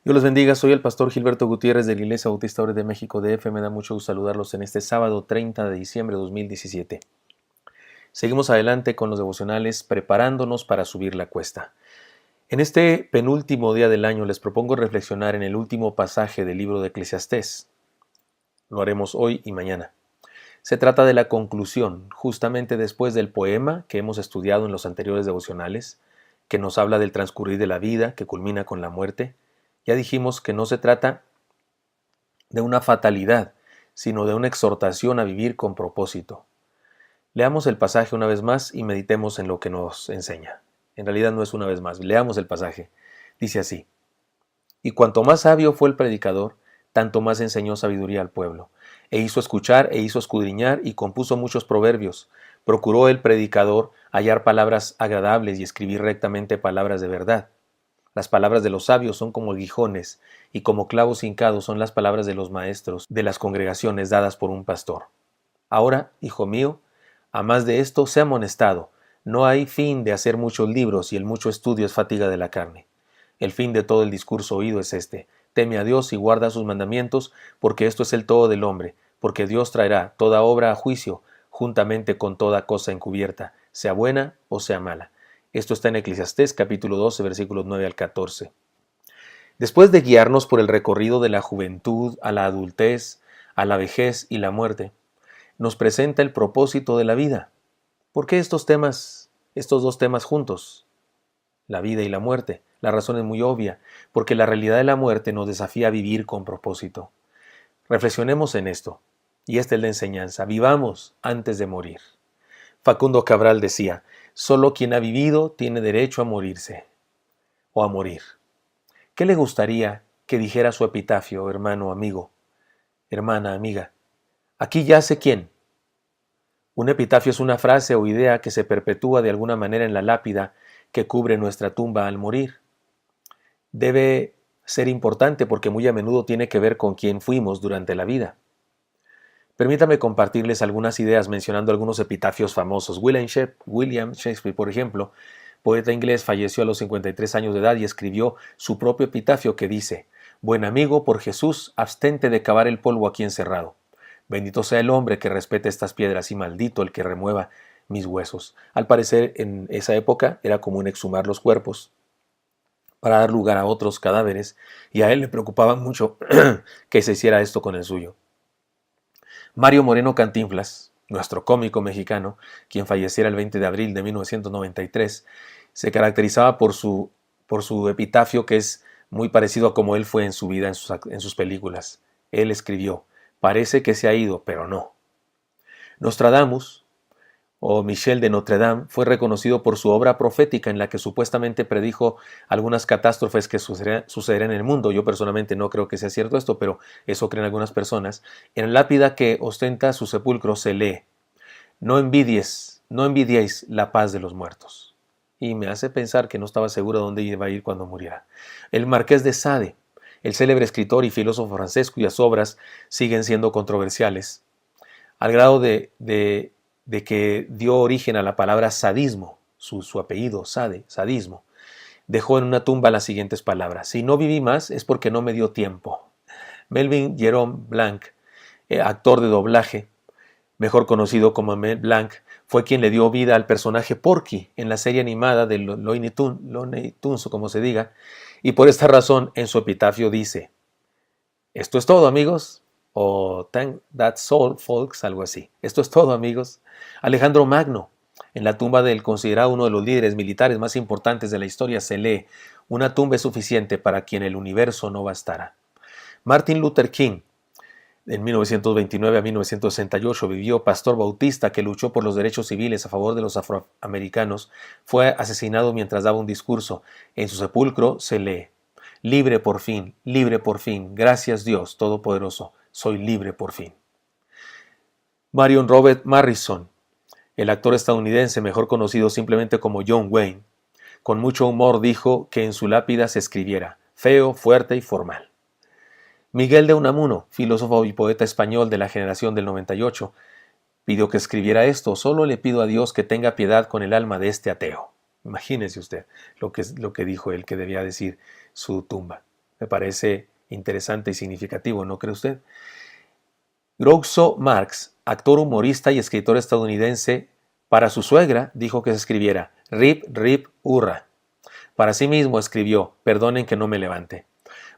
Dios los bendiga, soy el pastor Gilberto Gutiérrez de la Iglesia Bautista Obras de México DF. Me da mucho gusto saludarlos en este sábado 30 de diciembre de 2017. Seguimos adelante con los devocionales preparándonos para subir la cuesta. En este penúltimo día del año les propongo reflexionar en el último pasaje del libro de Eclesiastés. Lo haremos hoy y mañana. Se trata de la conclusión, justamente después del poema que hemos estudiado en los anteriores devocionales, que nos habla del transcurrir de la vida, que culmina con la muerte. Ya dijimos que no se trata de una fatalidad, sino de una exhortación a vivir con propósito. Leamos el pasaje una vez más y meditemos en lo que nos enseña. En realidad no es una vez más, leamos el pasaje. Dice así: Y cuanto más sabio fue el predicador, tanto más enseñó sabiduría al pueblo. E hizo escuchar, e hizo escudriñar, y compuso muchos proverbios. Procuró el predicador hallar palabras agradables y escribir rectamente palabras de verdad. Las palabras de los sabios son como aguijones, y como clavos hincados son las palabras de los maestros de las congregaciones dadas por un pastor. Ahora, hijo mío, a más de esto, sé amonestado. No hay fin de hacer muchos libros, y el mucho estudio es fatiga de la carne. El fin de todo el discurso oído es este: teme a Dios y guarda sus mandamientos, porque esto es el todo del hombre, porque Dios traerá toda obra a juicio, juntamente con toda cosa encubierta, sea buena o sea mala. Esto está en Eclesiastés capítulo 12, versículos 9 al 14. Después de guiarnos por el recorrido de la juventud a la adultez, a la vejez y la muerte, nos presenta el propósito de la vida. ¿Por qué estos dos temas juntos? La vida y la muerte. La razón es muy obvia, porque la realidad de la muerte nos desafía a vivir con propósito. Reflexionemos en esto, y esta es la enseñanza: vivamos antes de morir. Facundo Cabral decía: solo quien ha vivido tiene derecho a morirse, o a morir. ¿Qué le gustaría que dijera su epitafio, hermano, amigo, hermana, amiga? Aquí yace quién. Un epitafio es una frase o idea que se perpetúa de alguna manera en la lápida que cubre nuestra tumba al morir. Debe ser importante porque muy a menudo tiene que ver con quién fuimos durante la vida. Permítame compartirles algunas ideas mencionando algunos epitafios famosos. William Shakespeare, por ejemplo, poeta inglés, falleció a los 53 años de edad y escribió su propio epitafio que dice: Buen amigo, por Jesús, abstente de cavar el polvo aquí encerrado. Bendito sea el hombre que respete estas piedras y maldito el que remueva mis huesos. Al parecer, en esa época era común exhumar los cuerpos para dar lugar a otros cadáveres, y a él le preocupaba mucho que se hiciera esto con el suyo. Mario Moreno Cantinflas, nuestro cómico mexicano, quien falleciera el 20 de abril de 1993, se caracterizaba por su epitafio, que es muy parecido a como él fue en su vida, en sus películas. Él escribió: parece que se ha ido, pero no. Nostradamus, o Michel de Notre Dame, fue reconocido por su obra profética en la que supuestamente predijo algunas catástrofes que sucederán en el mundo. Yo personalmente no creo que sea cierto esto, pero eso creen algunas personas. En la lápida que ostenta su sepulcro se lee: no envidiéis la paz de los muertos. Y me hace pensar que no estaba seguro de dónde iba a ir cuando muriera. El Marqués de Sade, el célebre escritor y filósofo francés, cuyas obras siguen siendo controversiales, al grado de que dio origen a la palabra sadismo, su apellido, Sade, sadismo, dejó en una tumba las siguientes palabras: si no viví más es porque no me dio tiempo. Melvin Jerome Blanc, actor de doblaje, mejor conocido como Mel Blanc, fue quien le dio vida al personaje Porky en la serie animada de Looney Tunes, o como se diga, y por esta razón en su epitafio dice: esto es todo, amigos, o thank that soul, folks, algo así. Esto es todo, amigos. Alejandro Magno, en la tumba del considerado uno de los líderes militares más importantes de la historia, se lee: una tumba es suficiente para quien el universo no bastara. Martin Luther King, en 1929 a 1968, vivió pastor bautista que luchó por los derechos civiles a favor de los afroamericanos. Fue asesinado mientras daba un discurso. En su sepulcro se lee: libre por fin, gracias Dios Todopoderoso, soy libre por fin. Marion Robert Marrison, el actor estadounidense mejor conocido simplemente como John Wayne, con mucho humor dijo que en su lápida se escribiera: feo, fuerte y formal. Miguel de Unamuno, filósofo y poeta español de la generación del 98, pidió que escribiera esto: solo le pido a Dios que tenga piedad con el alma de este ateo. Imagínese usted lo que dijo él que debía decir su tumba. Me parece interesante y significativo, ¿no cree usted? Groucho Marx, actor, humorista y escritor estadounidense, para su suegra dijo que se escribiera Rip, Rip, Hurra. Para sí mismo escribió Perdonen que no me levante.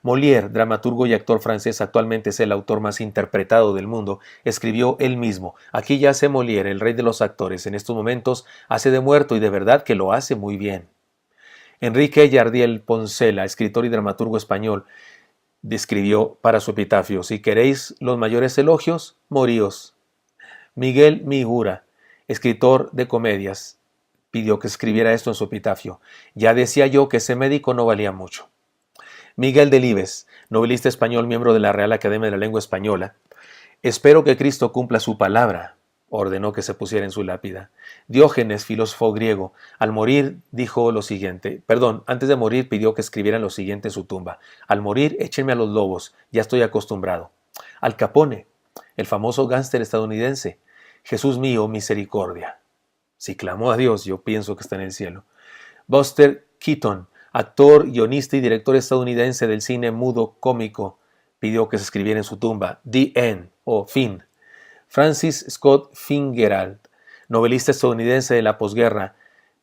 Molière, dramaturgo y actor francés, actualmente es el autor más interpretado del mundo, escribió él mismo: aquí yace Molière, el rey de los actores, en estos momentos hace de muerto y de verdad que lo hace muy bien. Enrique Yardiel Poncela, escritor y dramaturgo español, describió para su epitafio: si queréis los mayores elogios, moríos. Miguel Migura, escritor de comedias, pidió que escribiera esto en su epitafio: ya decía yo que ese médico no valía mucho. Miguel Delibes, novelista español, miembro de la Real Academia de la Lengua Española: espero que Cristo cumpla su palabra, ordenó que se pusiera en su lápida. Diógenes, filósofo griego, al morir dijo lo siguiente, antes de morir pidió que escribieran lo siguiente en su tumba: al morir échenme a los lobos, ya estoy acostumbrado. Al Capone, el famoso gángster estadounidense: Jesús mío, misericordia. Si clamó a Dios, yo pienso que está en el cielo. Buster Keaton, actor, guionista y director estadounidense del cine mudo cómico, pidió que se escribiera en su tumba The End o Fin. Francis Scott Fitzgerald, novelista estadounidense de la posguerra,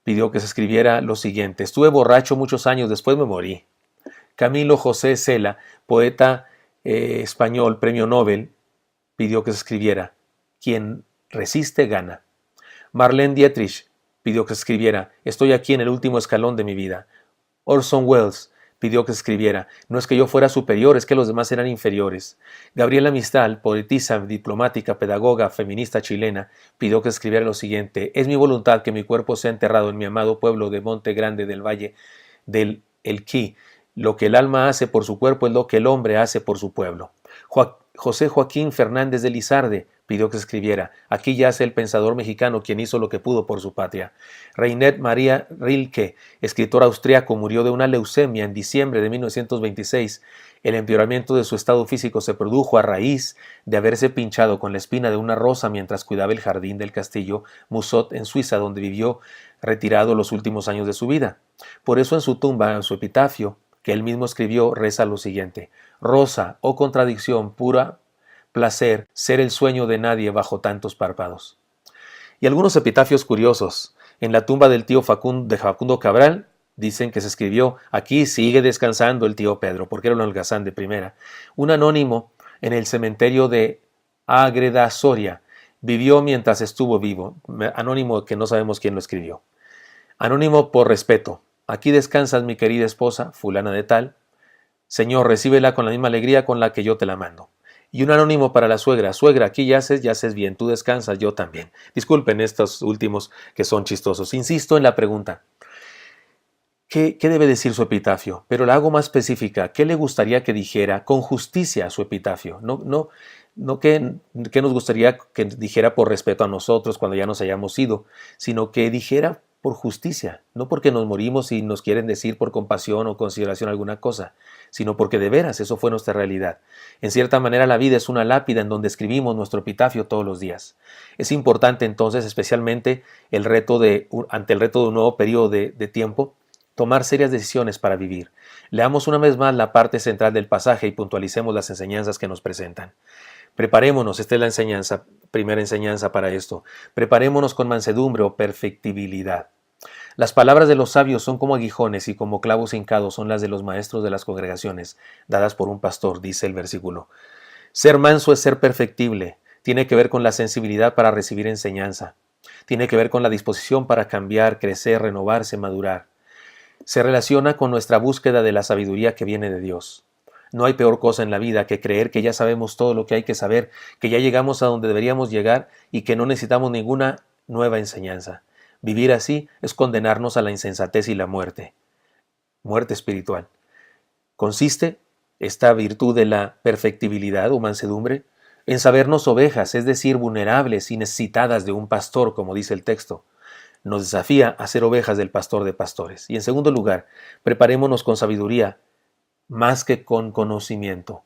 pidió que se escribiera lo siguiente: estuve borracho muchos años, después me morí. Camilo José Cela, poeta español, premio Nobel, pidió que se escribiera: quien resiste gana. Marlene Dietrich pidió que se escribiera: estoy aquí en el último escalón de mi vida. Orson Welles pidió que se escribiera: no es que yo fuera superior, es que los demás eran inferiores. Gabriela Mistral, poetisa, diplomática, pedagoga, feminista chilena, pidió que se escribiera lo siguiente: es mi voluntad que mi cuerpo sea enterrado en mi amado pueblo de Monte Grande del Valle del Elqui. Lo que el alma hace por su cuerpo es lo que el hombre hace por su pueblo. José Joaquín Fernández de Lizarde pidió que se escribiera: aquí yace el pensador mexicano quien hizo lo que pudo por su patria. Rainer Maria Rilke, escritor austriaco, murió de una leucemia en diciembre de 1926. El empeoramiento de su estado físico se produjo a raíz de haberse pinchado con la espina de una rosa mientras cuidaba el jardín del castillo Musot en Suiza, donde vivió retirado los últimos años de su vida. Por eso en su tumba, en su epitafio, que él mismo escribió, reza lo siguiente: rosa, oh contradicción, pura placer, ser el sueño de nadie bajo tantos párpados. Y algunos epitafios curiosos. En la tumba del tío Facundo Cabral dicen que se escribió: aquí sigue descansando el tío Pedro, porque era un holgazán de primera. Un anónimo en el cementerio de Ágreda, Soria, vivió mientras estuvo vivo. Anónimo que no sabemos quién lo escribió. Anónimo por respeto: aquí descansas mi querida esposa, fulana de tal. Señor, recíbela con la misma alegría con la que yo te la mando. Y un anónimo para la suegra: suegra, aquí yaces bien, tú descansas, yo también. Disculpen estos últimos que son chistosos. Insisto en la pregunta: ¿qué debe decir su epitafio? Pero la hago más específica: ¿qué le gustaría que dijera con justicia su epitafio? No que nos gustaría que dijera por respeto a nosotros cuando ya nos hayamos ido, sino que dijera por justicia, no porque nos morimos y nos quieren decir por compasión o consideración alguna cosa, sino porque de veras eso fue nuestra realidad. En cierta manera la vida es una lápida en donde escribimos nuestro epitafio todos los días. Es importante entonces, especialmente ante el reto de un nuevo periodo de tiempo, tomar serias decisiones para vivir. Leamos una vez más la parte central del pasaje y puntualicemos las enseñanzas que nos presentan. Preparémonos, esta es la primera enseñanza para esto. Preparémonos con mansedumbre o perfectibilidad. Las palabras de los sabios son como aguijones y como clavos hincados son las de los maestros de las congregaciones, dadas por un pastor, dice el versículo. Ser manso es ser perfectible, tiene que ver con la sensibilidad para recibir enseñanza, tiene que ver con la disposición para cambiar, crecer, renovarse, madurar. Se relaciona con nuestra búsqueda de la sabiduría que viene de Dios. No hay peor cosa en la vida que creer que ya sabemos todo lo que hay que saber, que ya llegamos a donde deberíamos llegar y que no necesitamos ninguna nueva enseñanza. Vivir así es condenarnos a la insensatez y la muerte espiritual. ¿Consiste esta virtud de la perfectibilidad o mansedumbre? En sabernos ovejas, es decir, vulnerables y necesitadas de un pastor, como dice el texto. Nos desafía a ser ovejas del pastor de pastores. Y en segundo lugar, preparémonos con sabiduría, más que con conocimiento.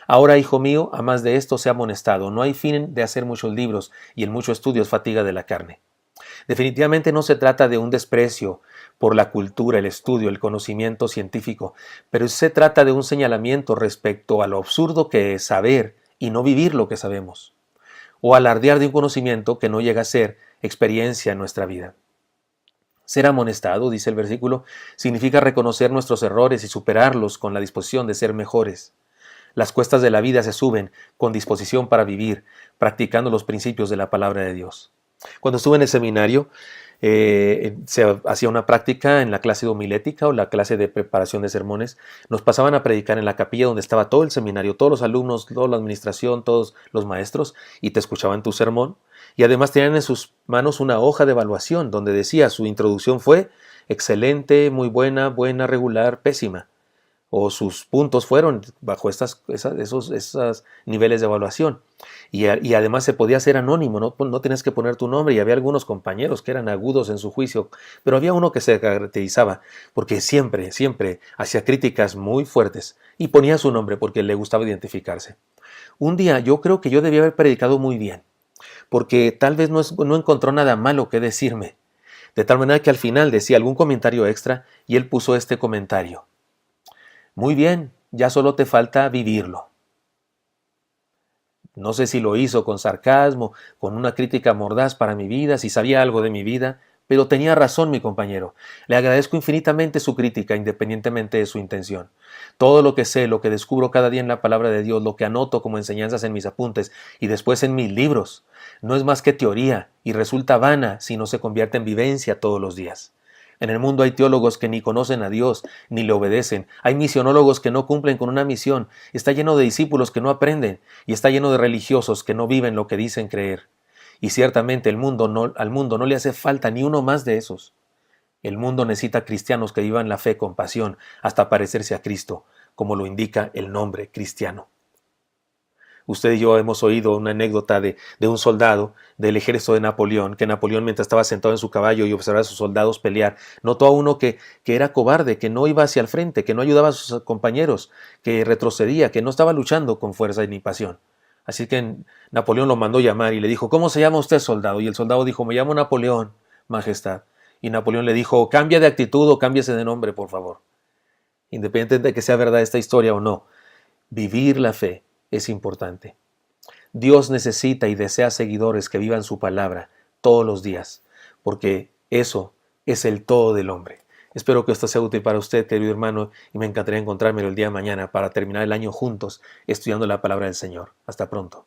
Ahora, hijo mío, a más de esto sea amonestado. No hay fin de hacer muchos libros, y el mucho estudio es fatiga de la carne. Definitivamente no se trata de un desprecio por la cultura, el estudio, el conocimiento científico, pero se trata de un señalamiento respecto a lo absurdo que es saber y no vivir lo que sabemos, o alardear de un conocimiento que no llega a ser experiencia en nuestra vida. Ser amonestado, dice el versículo, significa reconocer nuestros errores y superarlos con la disposición de ser mejores. Las cuestas de la vida se suben con disposición para vivir, practicando los principios de la palabra de Dios. Cuando estuve en el seminario, se hacía una práctica en la clase de homilética o la clase de preparación de sermones. Nos pasaban a predicar en la capilla donde estaba todo el seminario, todos los alumnos, toda la administración, todos los maestros, y te escuchaban tu sermón. Y además tenían en sus manos una hoja de evaluación donde decía su introducción fue excelente, muy buena, buena, regular, pésima. O sus puntos fueron bajo esos niveles de evaluación. Y además se podía hacer anónimo, no tenías que poner tu nombre, y había algunos compañeros que eran agudos en su juicio, pero había uno que se caracterizaba porque siempre hacía críticas muy fuertes y ponía su nombre porque le gustaba identificarse. Un día yo creo que yo debía haber predicado muy bien, porque tal vez no encontró nada malo que decirme, de tal manera que al final decía algún comentario extra y él puso este comentario: muy bien, ya solo te falta vivirlo. No sé si lo hizo con sarcasmo, con una crítica mordaz para mi vida, si sabía algo de mi vida, pero tenía razón mi compañero. Le agradezco infinitamente su crítica, independientemente de su intención. Todo lo que sé, lo que descubro cada día en la palabra de Dios, lo que anoto como enseñanzas en mis apuntes y después en mis libros, no es más que teoría y resulta vana si no se convierte en vivencia todos los días. En el mundo hay teólogos que ni conocen a Dios, ni le obedecen. Hay misionólogos que no cumplen con una misión. Está lleno de discípulos que no aprenden. Y está lleno de religiosos que no viven lo que dicen creer. Y ciertamente al mundo no le hace falta ni uno más de esos. El mundo necesita cristianos que vivan la fe con pasión hasta parecerse a Cristo, como lo indica el nombre cristiano. Usted y yo hemos oído una anécdota de un soldado del ejército de Napoleón, que Napoleón, mientras estaba sentado en su caballo y observaba a sus soldados pelear, notó a uno que era cobarde, que no iba hacia el frente, que no ayudaba a sus compañeros, que retrocedía, que no estaba luchando con fuerza ni pasión. Así que Napoleón lo mandó llamar y le dijo: ¿cómo se llama usted, soldado? Y el soldado dijo: me llamo Napoleón, Majestad. Y Napoleón le dijo: cambia de actitud o cámbiese de nombre, por favor. Independientemente de que sea verdad esta historia o no, vivir la fe es importante. Dios necesita y desea seguidores que vivan su palabra todos los días, porque eso es el todo del hombre. Espero que esto sea útil para usted, querido hermano, y me encantaría encontrármelo el día de mañana para terminar el año juntos estudiando la palabra del Señor. Hasta pronto.